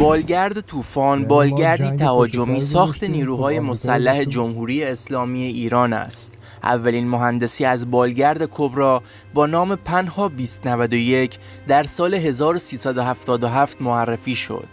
بالگرد طوفان بالگردی تهاجمی ساخت نیروهای مسلح جمهوری اسلامی ایران است. اولین مهندسی از بالگرد کبرا با نام پنها 2091 در سال 1377 معرفی شد.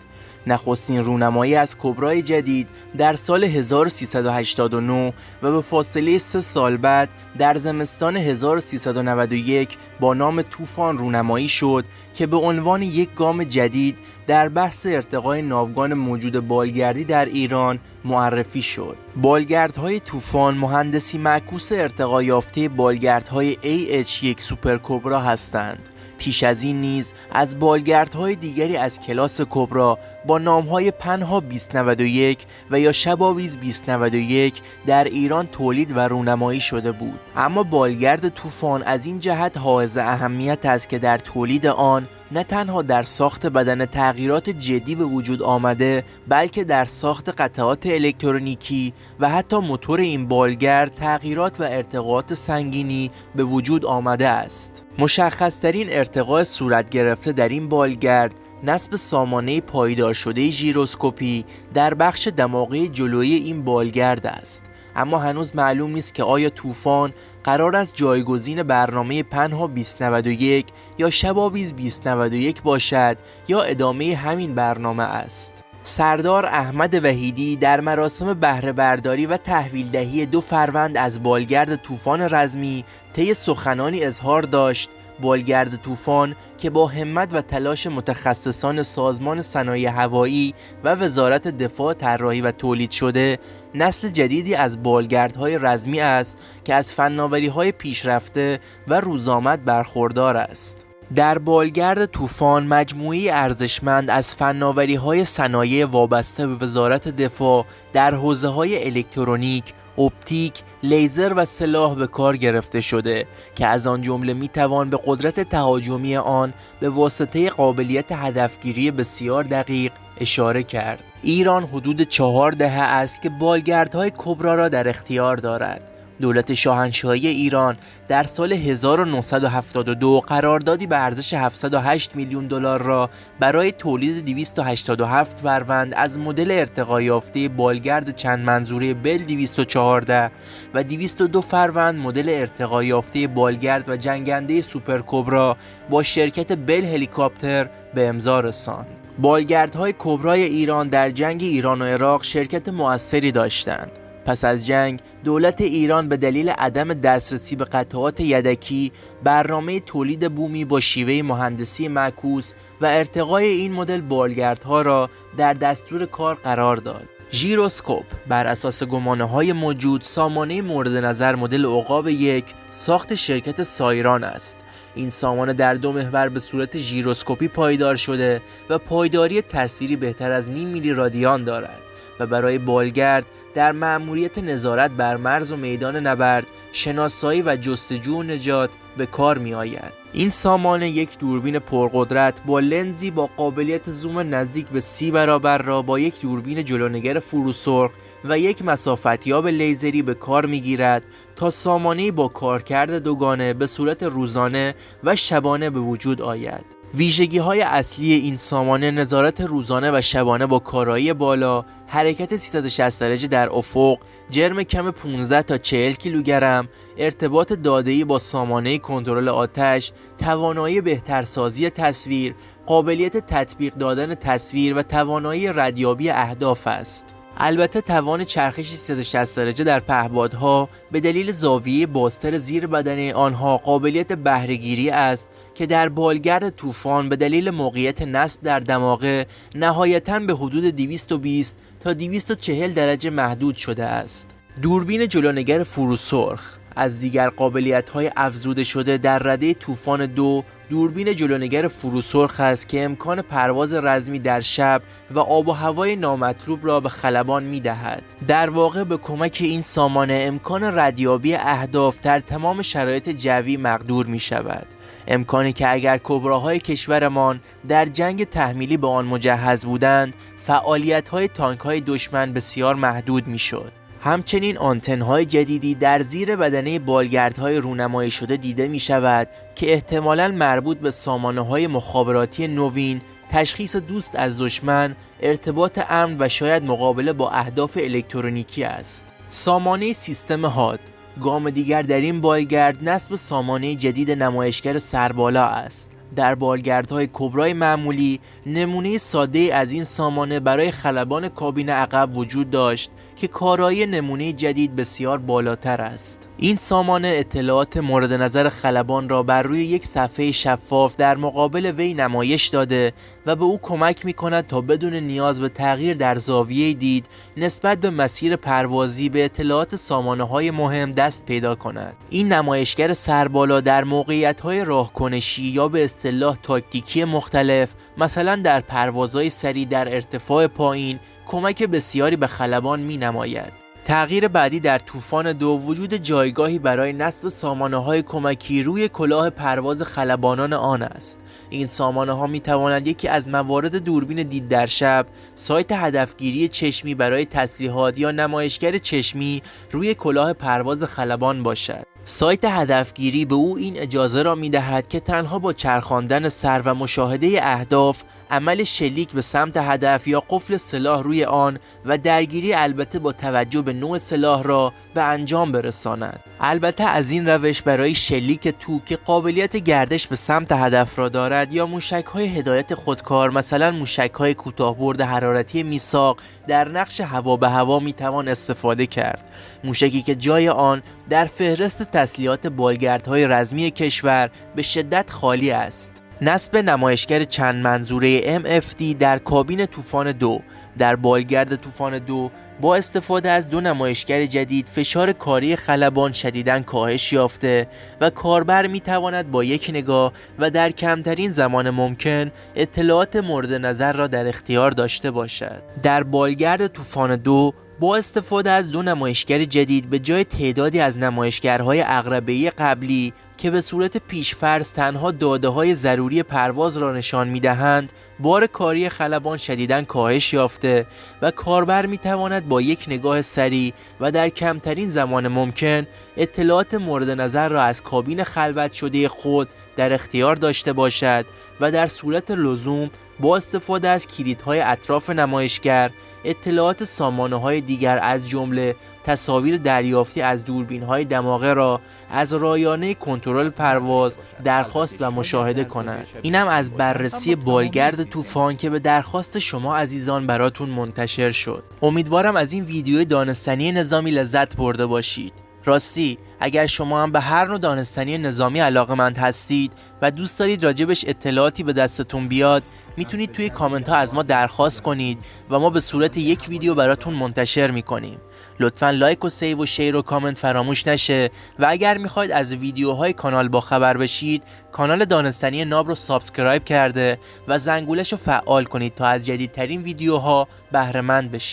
نخستین رونمایی از کبرای جدید در سال 1389 و به فاصله 3 سال بعد در زمستان 1391 با نام طوفان رونمایی شد که به عنوان یک گام جدید در بحث ارتقای ناوگان موجود بالگردی در ایران معرفی شد. بالگردهای طوفان مهندسی معکوس ارتقا یافته بالگردهای AH1 سوپر کبرا هستند. پیش از این نیز از بالگردهای دیگری از کلاس کبرا با نامهای پنها 2091 و یا شباویز 2091 در ایران تولید و رونمایی شده بود، اما بالگرد طوفان از این جهت حائز اهمیت است که در تولید آن نه تنها در ساخت بدن تغییرات جدی به وجود آمده، بلکه در ساخت قطعات الکترونیکی و حتی موتور این بالگرد تغییرات و ارتقاءات سنگینی به وجود آمده است. مشخص‌ترین ارتقاء صورت گرفته در این بالگرد نصب سامانه پایدار شده ژیروسکوپی در بخش دماغه جلویی این بالگرد است، اما هنوز معلوم نیست که آیا طوفان قرار است جایگزین برنامه پنها 2091 یا شباویز 2091 باشد یا ادامه همین برنامه است. سردار احمد وحیدی در مراسم بهره برداری و تحویل دهی 2 فروند از بالگرد طوفان رزمی طی سخنانی اظهار داشت بالگرد طوفان که با همت و تلاش متخصصان سازمان صنایع هوایی و وزارت دفاع طراحی و تولید شده، نسل جدیدی از بالگردهای رزمی است که از فناوری‌های پیشرفته و روزآمد برخوردار است. در بالگرد طوفان مجموعی ارزشمند از فناوری‌های صنایع وابسته به وزارت دفاع در حوزه‌های الکترونیک، اپتیک، لیزر و سلاح به کار گرفته شده که از آن جمله میتوان به قدرت تهاجمی آن به واسطه قابلیت هدفگیری بسیار دقیق اشاره کرد. ایران حدود 4 دهه است که بالگردهای کبرا را در اختیار دارد. دولت شاهنشاهی ایران در سال 1972 قراردادی به ارزش 708 میلیون دلار را برای تولید 287 فروند از مدل ارتقا یافته بالگرد چند منظوره بل 214 و 202 فروند مدل ارتقا یافته بالگرد و جنگنده سوپر کبرا با شرکت بل هلیکاپتر به امضا رساند. بالگردهای کبرای ایران در جنگ ایران و عراق شرکت مؤثری داشتند. پس از جنگ دولت ایران به دلیل عدم دسترسی به قطعات یدکی برنامه تولید بومی با شیوه مهندسی معکوس و ارتقای این مدل بالگردها را در دستور کار قرار داد. ژیروسکوپ بر اساس گمانه‌های موجود سامانه مورد نظر مدل عقاب 1 ساخت شرکت سایران است. این سامانه در 2 محور به صورت ژیروسکوپی پایدار شده و پایداری تصویری بهتر از نیم میلی رادیان دارد و برای بالگرد در مأموریت نظارت بر مرز و میدان نبرد، شناسایی و جستجو و نجات به کار می آید. این سامانه یک دوربین پرقدرت با لنزی با قابلیت زوم نزدیک به 30 برابر را با یک دوربین جلونگر فروسرخ و یک مسافتیاب لیزری به کار می گیرد تا سامانه‌ای با کارکرد دوگانه به صورت روزانه و شبانه به وجود آید. ویژگی‌های اصلی این سامانه نظارت روزانه و شبانه با کارایی بالا، حرکت 360 درجه در افق، جرم کم 15 تا 40 کیلوگرم، ارتباط داده‌ای با سامانه کنترل آتش، توانایی بهترسازی تصویر، قابلیت تطبیق دادن تصویر و توانایی ردیابی اهداف است. البته توان چرخش 360 درجه در پهپادها به دلیل زاویه بازتر زیر بدنه آنها قابلیت بهره‌گیری است که در بالگرد طوفان به دلیل موقعیت نصب در دماغه نهایتاً به حدود 220 تا 240 درجه محدود شده است. دوربین جلونگر فروسرخ از دیگر قابلیت‌های افزوده شده در رده طوفان 2 دوربین جلونگر فروسرخ است که امکان پرواز رزمی در شب و آب و هوای نامطلوب را به خلبان می‌دهد. در واقع به کمک این سامانه امکان ردیابی اهداف در تمام شرایط جوی مقدور می‌شود. امکانی که اگر کبراهای کشورمان در جنگ تحمیلی به آن مجهز بودند، فعالیت‌های تانک‌های دشمن بسیار محدود می‌شد. همچنین آنتن‌های جدیدی در زیر بدنه بالگردهای رونمایی شده دیده می شود که احتمالاً مربوط به سامانه‌های مخابراتی نوین تشخیص دوست از دشمن، ارتباط امن و شاید مقابله با اهداف الکترونیکی است. سامانه سیستم هاد. گام دیگر در این بالگرد نصب سامانه جدید نمایشگر سربالا است. در بالگردهای کبرای معمولی نمونه ساده از این سامانه برای خلبان کابین عقب وجود داشت که کارایی نمونه جدید بسیار بالاتر است. این سامانه اطلاعات مورد نظر خلبان را بر روی یک صفحه شفاف در مقابل وی نمایش داده و به او کمک می کند تا بدون نیاز به تغییر در زاویه دید نسبت به مسیر پروازی به اطلاعات سامانه های مهم دست پیدا کند. این نمایشگر سربالا در موقعیت های راهکنشی یا به اصطلاح تاکتیکی مختلف، مثلا در پروازهای سریع در ارتفاع پایین، کمک بسیاری به خلبان می نماید. تغییر بعدی در طوفان 2 وجود جایگاهی برای نصب سامانه‌های کمکی روی کلاه پرواز خلبانان آن است. این سامانه‌ها می توانند یکی از موارد دوربین دید در شب، سایت هدفگیری چشمی برای تسلیحات یا نمایشگر چشمی روی کلاه پرواز خلبان باشد. سایت هدفگیری به او این اجازه را می دهد که تنها با چرخاندن سر و مشاهده اهداف، عمل شلیک به سمت هدف یا قفل سلاح روی آن و درگیری البته با توجه به نوع سلاح را به انجام برساند. البته از این روش برای شلیک توپ که قابلیت گردش به سمت هدف را دارد یا موشک‌های هدایت خودکار، مثلا موشک‌های کوتاه‌برد حرارتی میثاق در نقش هوا به هوا میتوان استفاده کرد. موشکی که جای آن در فهرست تسلیحات بالگردهای رزمی کشور به شدت خالی است. نصب نمایشگر چند منظوره MFD در کابین طوفان 2. در بالگرد طوفان 2 با استفاده از 2 نمایشگر جدید فشار کاری خلبان شدیداً کاهش یافته و کاربر میتواند با یک نگاه و در کمترین زمان ممکن اطلاعات مورد نظر را در اختیار داشته باشد. در بالگرد طوفان 2 با استفاده از 2 نمایشگر جدید به جای تعدادی از نمایشگرهای عقربه‌ای قبلی که به صورت پیش‌فرض تنها داده‌های ضروری پرواز را نشان می‌دهند، بار کاری خلبان شدیداً کاهش یافته و کاربر می‌تواند با یک نگاه سریع و در کمترین زمان ممکن اطلاعات مورد نظر را از کابین خلوت شده خود در اختیار داشته باشد و در صورت لزوم با استفاده از کلیدهای اطراف نمایشگر اطلاعات سامانه‌های دیگر از جمله تصاویر دریافتی از دوربین‌های دماغه را از رایانه کنترل پرواز درخواست و مشاهده کنند. اینم از بررسی بالگرد طوفان که به درخواست شما عزیزان براتون منتشر شد. امیدوارم از این ویدیو دانستنی نظامی لذت برده باشید. راستی اگر شما هم به هر نوع دانستنی نظامی علاقه‌مند هستید و دوست دارید راجبش اطلاعاتی به دستتون بیاد، میتونید توی کامنت ها از ما درخواست کنید و ما به صورت یک ویدیو براتون منتشر میکنیم. لطفاً لایک و سیو و شیر و کامنت فراموش نشه و اگر میخواید از ویدیوهای کانال با خبر بشید، کانال دانستنی ناب رو سابسکرایب کرده و زنگولش رو فعال کنید تا از جدیدترین ویدیوها بهره مند بشید.